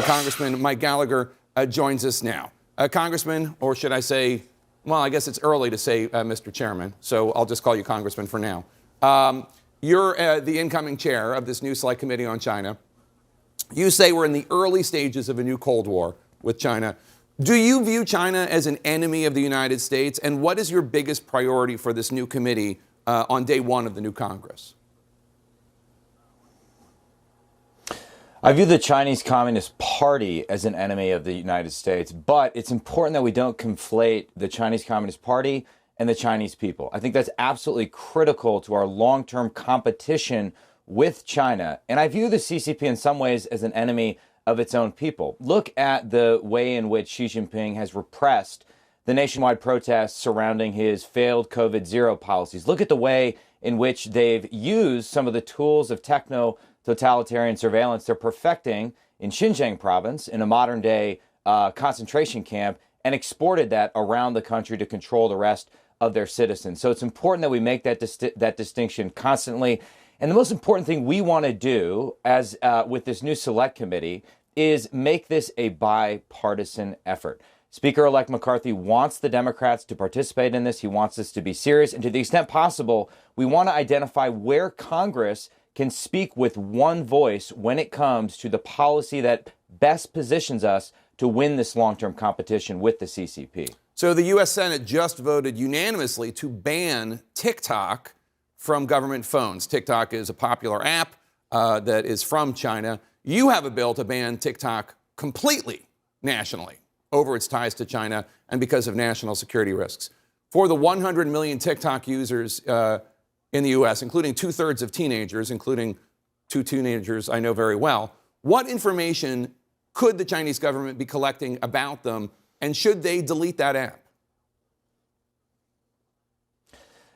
Congressman Mike Gallagher joins us now. Congressman, or should I say, well, I guess it's early to say Mr. Chairman, so I'll just call you Congressman for now. You're the incoming chair of this new Select Committee on China. You say we're in the early stages of a new Cold War with China. Do you view China as an enemy of the United States? And what is your biggest priority for this new committee on day one of the new Congress? I view the Chinese Communist Party as an enemy of the United States, but it's important that we don't conflate the Chinese Communist Party and the Chinese people. I think that's absolutely critical to our long-term competition with China. And I view the CCP in some ways as an enemy of its own people. Look at the way in which Xi Jinping has repressed the nationwide protests surrounding his failed COVID-0 policies. Look at the way in which they've used some of the tools of totalitarian surveillance they're perfecting in Xinjiang province in a modern day concentration camp and exported that around the country to control the rest of their citizens. So it's important that we make that distinction constantly. And the most important thing we want to do as with this new select committee is make this a bipartisan effort. Speaker-elect McCarthy wants the Democrats to participate in this. He wants this to be serious. And to the extent possible, we want to identify where Congress can speak with one voice when it comes to the policy that best positions us to win this long-term competition with the CCP. So the U.S. Senate just voted unanimously to ban TikTok from government phones. TikTok is a popular app that is from China. You have a bill to ban TikTok completely nationally over its ties to China and because of national security risks. For the 100 million TikTok users in the U.S., including two-thirds of teenagers, including two teenagers I know very well, what information could the Chinese government be collecting about them, and should they delete that app?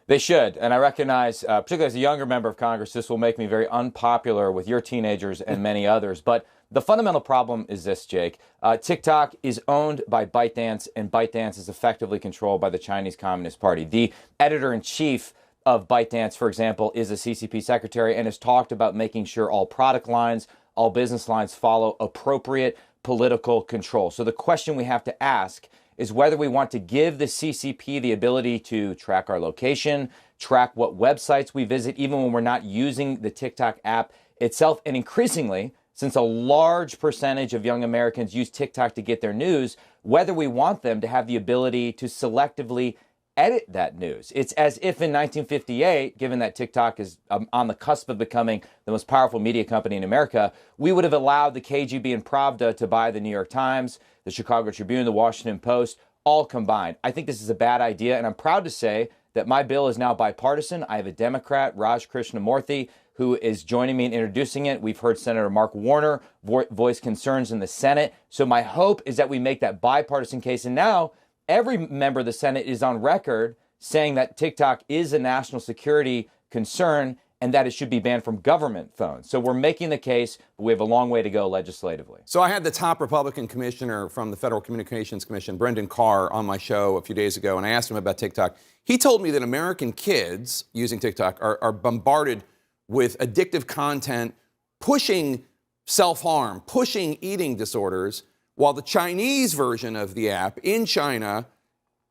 They should, and I recognize, particularly as a younger member of Congress, this will make me very unpopular with your teenagers and many others. But the fundamental problem is this, Jake. TikTok is owned by ByteDance, and ByteDance is effectively controlled by the Chinese Communist Party. The editor-in-chief of ByteDance, for example, is a CCP secretary and has talked about making sure all product lines, all business lines follow appropriate political control. So the question we have to ask is whether we want to give the CCP the ability to track our location, track what websites we visit, even when we're not using the TikTok app itself. And increasingly, since a large percentage of young Americans use TikTok to get their news, whether we want them to have the ability to selectively edit that news. It's as if in 1958, given that TikTok is on the cusp of becoming the most powerful media company in America, we would have allowed the KGB and Pravda to buy the New York Times, the Chicago Tribune, the Washington Post, all combined. I think this is a bad idea, and I'm proud to say that my bill is now bipartisan. I have a Democrat, Raj Krishnamurthy, who is joining me in introducing it. We've heard Senator Mark Warner voice concerns in the Senate. So my hope is that we make that bipartisan case. And now every member of the Senate is on record saying that TikTok is a national security concern and that it should be banned from government phones. So we're making the case, but we have a long way to go legislatively. So I had the top Republican commissioner from the Federal Communications Commission, Brendan Carr, on my show a few days ago, and I asked him about TikTok. He told me that American kids using TikTok are bombarded with addictive content, pushing self-harm, pushing eating disorders, while the Chinese version of the app in China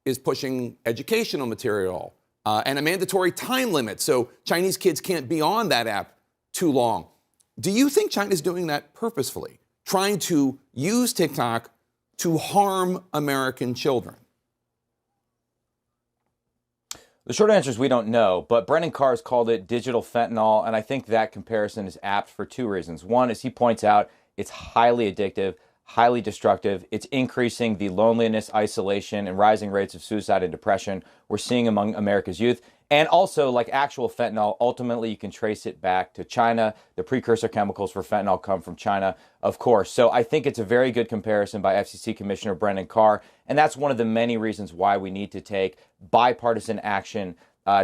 is pushing educational material and a mandatory time limit, so Chinese kids can't be on that app too long. Do you think China's doing that purposefully, trying to use TikTok to harm American children? The short answer is we don't know, but Brendan Carr has called it digital fentanyl, and I think that comparison is apt for two reasons. One, as he points out, it's highly addictive, highly destructive. It's increasing the loneliness, isolation, and rising rates of suicide and depression we're seeing among America's youth. And also, like actual fentanyl, ultimately you can trace it back to China. The precursor chemicals for fentanyl come from China, of course. So I think it's a very good comparison by FCC Commissioner Brendan Carr. And that's one of the many reasons why we need to take bipartisan action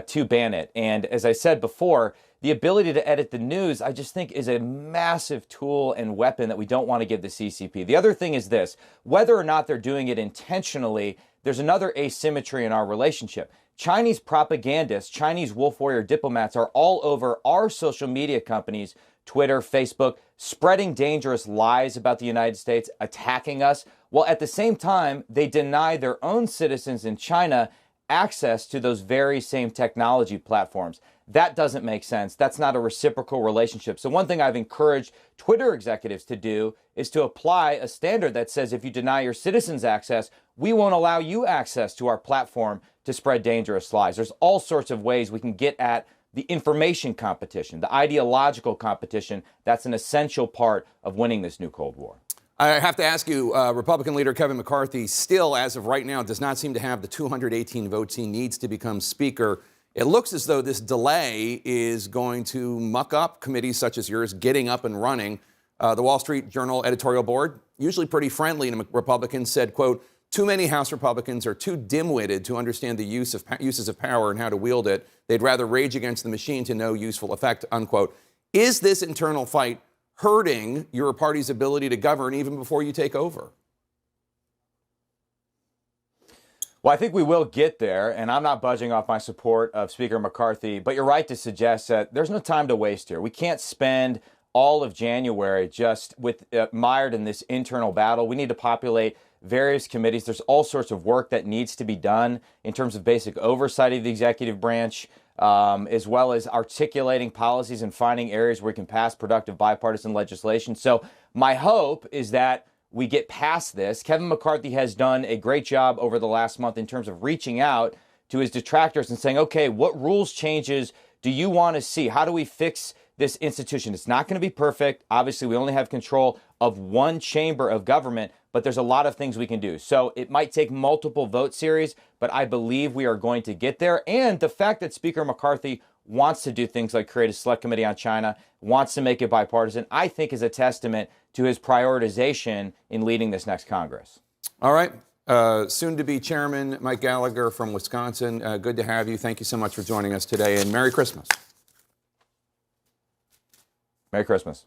to ban it. And as I said before, the ability to edit the news, I just think, is a massive tool and weapon that we don't want to give the CCP. The other thing is this: whether or not they're doing it intentionally, there's another asymmetry in our relationship. Chinese propagandists, Chinese wolf warrior diplomats are all over our social media companies Twitter, Facebook, spreading dangerous lies about the United States, attacking us, while at the same time, they deny their own citizens in China access to those very same technology platforms. That doesn't make sense. That's not a reciprocal relationship. So one thing I've encouraged Twitter executives to do is to apply a standard that says if you deny your citizens access, we won't allow you access to our platform to spread dangerous lies. There's all sorts of ways we can get at the information competition, the ideological competition. That's an essential part of winning this new Cold War. I have to ask you, Republican leader Kevin McCarthy still, as of right now, does not seem to have the 218 votes he needs to become Speaker. It looks as though this delay is going to muck up committees such as yours getting up and running. The Wall Street Journal editorial board, usually pretty friendly to Republicans, said, quote, too many House Republicans are too dim-witted to understand the uses of power and how to wield it. They'd rather rage against the machine to no useful effect, unquote. Is this internal fight hurting your party's ability to govern even before you take over? Well, I think we will get there, and I'm not budging off my support of Speaker McCarthy, but you're right to suggest that there's no time to waste here. We can't spend all of January just mired in this internal battle. We need to populate various committees. There's all sorts of work that needs to be done in terms of basic oversight of the executive branch, as well as articulating policies and finding areas where we can pass productive bipartisan legislation. So my hope is that we get past this. Kevin McCarthy has done a great job over the last month in terms of reaching out to his detractors and saying, okay, what rules changes do you want to see? How do we fix this institution? It's not going to be perfect. Obviously, we only have control of one chamber of government, but there's a lot of things we can do. So it might take multiple vote series, but I believe we are going to get there. And the fact that Speaker McCarthy wants to do things like create a select committee on China, wants to make it bipartisan, I think is a testament to his prioritization in leading this next Congress. All right. Soon-to-be chairman Mike Gallagher from Wisconsin. Good to have you. Thank you so much for joining us today, and Merry Christmas. Merry Christmas.